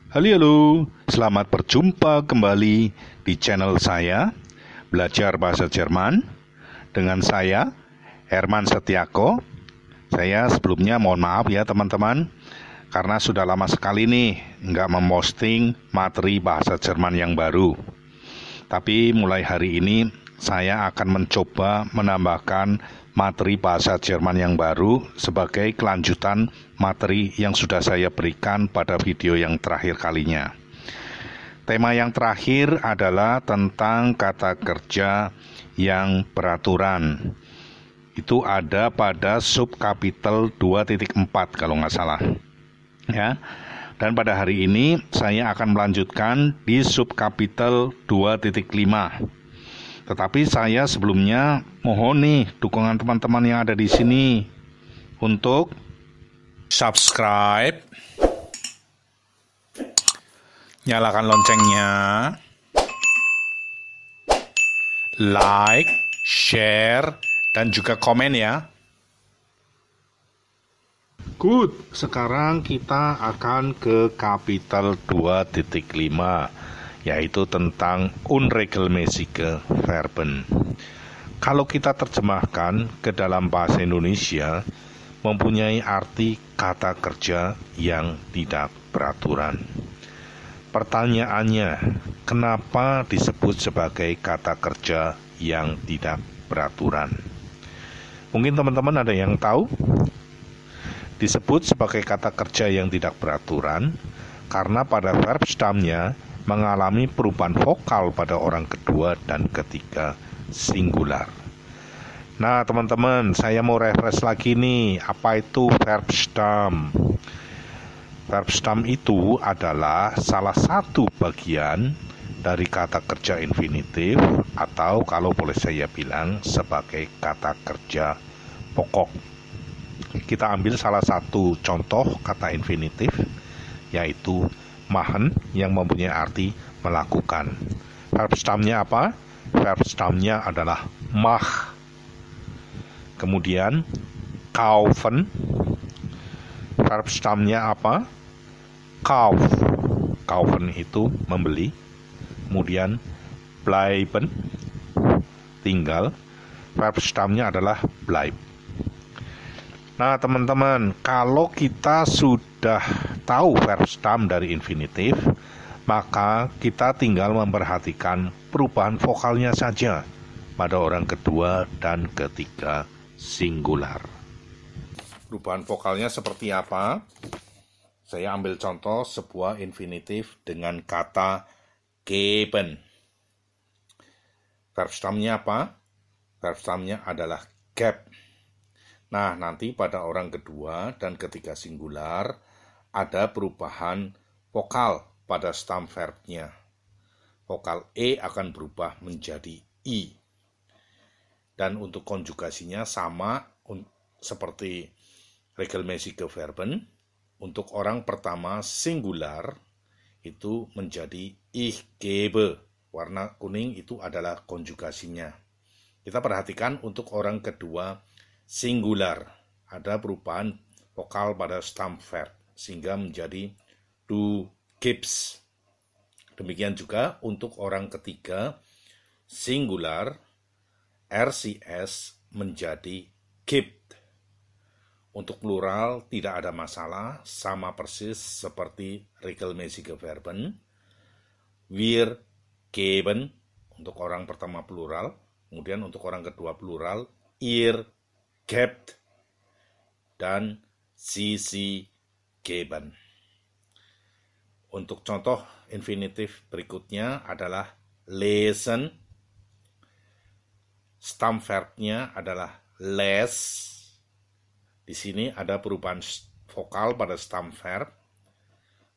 Halo, selamat berjumpa kembali di channel saya, Belajar Bahasa Jerman, dengan saya, Herman Setiako. Saya sebelumnya mohon maaf ya teman-teman, karena sudah lama sekali nih nggak memposting materi bahasa Jerman yang baru. Tapi mulai hari ini saya akan mencoba menambahkan materi bahasa Jerman yang baru sebagai kelanjutan materi yang sudah saya berikan pada video yang terakhir kalinya. Tema yang terakhir adalah tentang kata kerja yang beraturan. Itu ada pada subkapitel 2.4 kalau nggak salah. Ya. Dan pada hari ini saya akan melanjutkan di subkapitel 2.5. Tetapi saya sebelumnya mohon nih dukungan teman-teman yang ada di sini untuk subscribe, nyalakan loncengnya, like, share, dan juga komen ya. Good, sekarang kita akan ke kapitel 2.5, yaitu tentang unregelmäßige Verben. Kalau kita terjemahkan ke dalam bahasa Indonesia, mempunyai arti kata kerja yang tidak beraturan. Pertanyaannya, kenapa disebut sebagai kata kerja yang tidak beraturan? Mungkin teman-teman ada yang tahu? Disebut sebagai kata kerja yang tidak beraturan karena pada verb stamnya mengalami perubahan vokal pada orang kedua dan ketiga singular. Nah teman-teman, saya mau refresh lagi nih, apa itu verb stam? Verb stam itu adalah salah satu bagian dari kata kerja infinitif, atau kalau boleh saya bilang sebagai kata kerja pokok. Kita ambil salah satu contoh kata infinitif, yaitu machen, yang mempunyai arti melakukan. Verb stamnya apa? Verb stamnya adalah mach. Kemudian kaufen, verb stamnya apa? Kauf. Kaufen itu membeli. Kemudian bleiben, tinggal. Verb stamnya adalah bleib. Nah teman-teman, kalau kita sudah tahu verb stam dari infinitif, maka kita tinggal memperhatikan perubahan vokalnya saja pada orang kedua dan ketiga singular. Perubahan vokalnya seperti apa? Saya ambil contoh sebuah infinitif dengan kata geben. Verb stamnya apa? Verb stamnya adalah geb. Nah, nanti pada orang kedua dan ketiga singular ada perubahan vokal pada stam verbnya. Vokal E akan berubah menjadi I. Dan untuk konjugasinya sama seperti regelmäßige Verben. Untuk orang pertama singular itu menjadi ich gebe. Warna kuning itu adalah konjugasinya. Kita perhatikan untuk orang kedua singular, ada perubahan vokal pada stam verb sehingga menjadi du gibst. Demikian juga untuk orang ketiga singular, RCS menjadi gibt. Untuk plural tidak ada masalah, sama persis seperti regelmäßige Verben. Wir geben untuk orang pertama plural, kemudian untuk orang kedua plural ihr gebt dan sie geben. Untuk contoh infinitif berikutnya adalah lesen. Stam verbnya adalah les. Di sini ada perubahan vokal pada stam verb.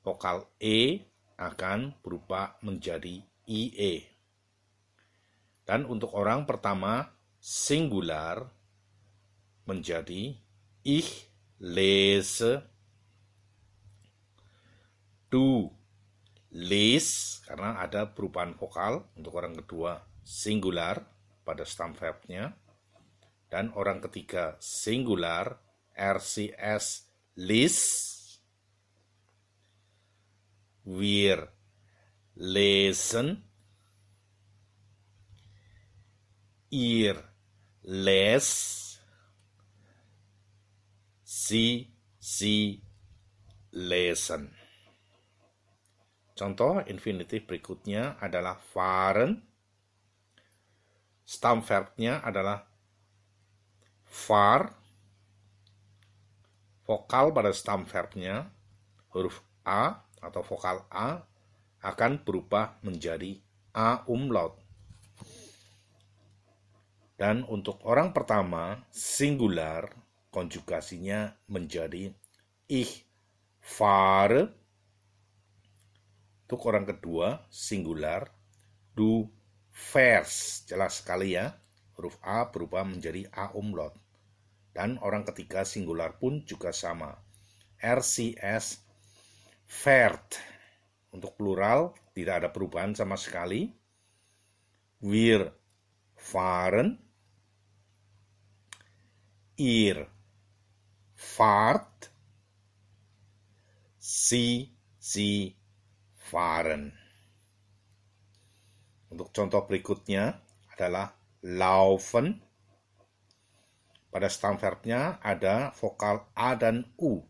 Vokal E akan berubah menjadi IE. Dan untuk orang pertama singular menjadi ich lese, du les, karena ada perubahan vokal untuk orang kedua singular pada stam verbnya, dan orang ketiga singular RCS lis, Wir lesen. Ihr lest. Sie lesen. Contoh infinitif berikutnya adalah fahren. Stam verbnya adalah far. Vokal pada stam verbnya, huruf A atau vokal A, akan berubah menjadi A umlaut. Dan untuk orang pertama, singular, konjugasinya menjadi ich fahre. Untuk orang kedua, singular, du fährst. Jelas sekali ya, huruf A berubah menjadi A umlaut. Dan orang ketiga, singular pun juga sama. RCS fährt. Untuk plural, tidak ada perubahan sama sekali. Wir fahren. Ihr fahrt. Sie fahren. Untuk contoh berikutnya adalah laufen. Pada stam verbnya ada vokal A dan U.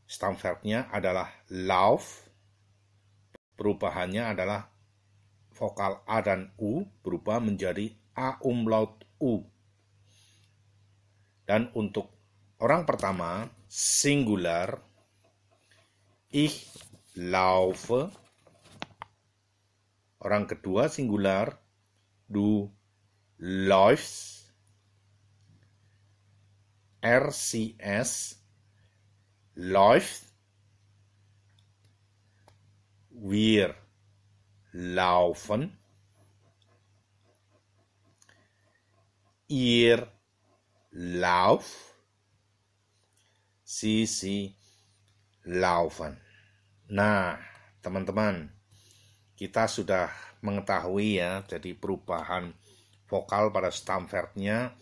Stam verbnya adalah lauf. Perubahannya adalah vokal A dan U berubah menjadi A umlaut U. Dan untuk orang pertama, singular, ich laufe. Orang kedua, singular, du läufst. RCS läuft. Wir laufen. Ihr lauft. Sie laufen. Nah, teman-teman, kita sudah mengetahui ya, jadi perubahan vokal pada stam verbnya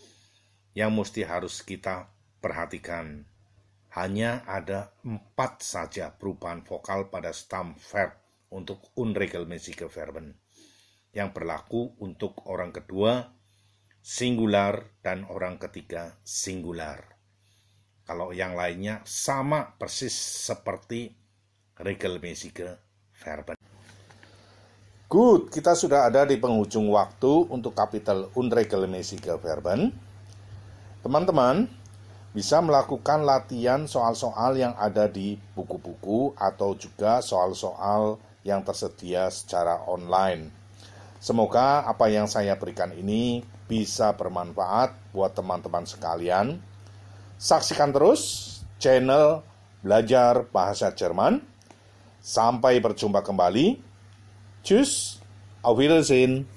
yang mesti harus kita perhatikan. Hanya ada 4 saja perubahan vokal pada stam verb untuk unregelmäßige Verben yang berlaku untuk orang kedua singular dan orang ketiga singular. Kalau yang lainnya sama persis seperti regelmäßige Verben. Good, kita sudah ada di penghujung waktu untuk kapitel unregelmäßige Verben. Teman-teman bisa melakukan latihan soal-soal yang ada di buku-buku atau juga soal-soal yang tersedia secara online. Semoga apa yang saya berikan ini bisa bermanfaat buat teman-teman sekalian. Saksikan terus channel Belajar Bahasa Jerman. Sampai berjumpa kembali. Tschüss, auf Wiedersehen.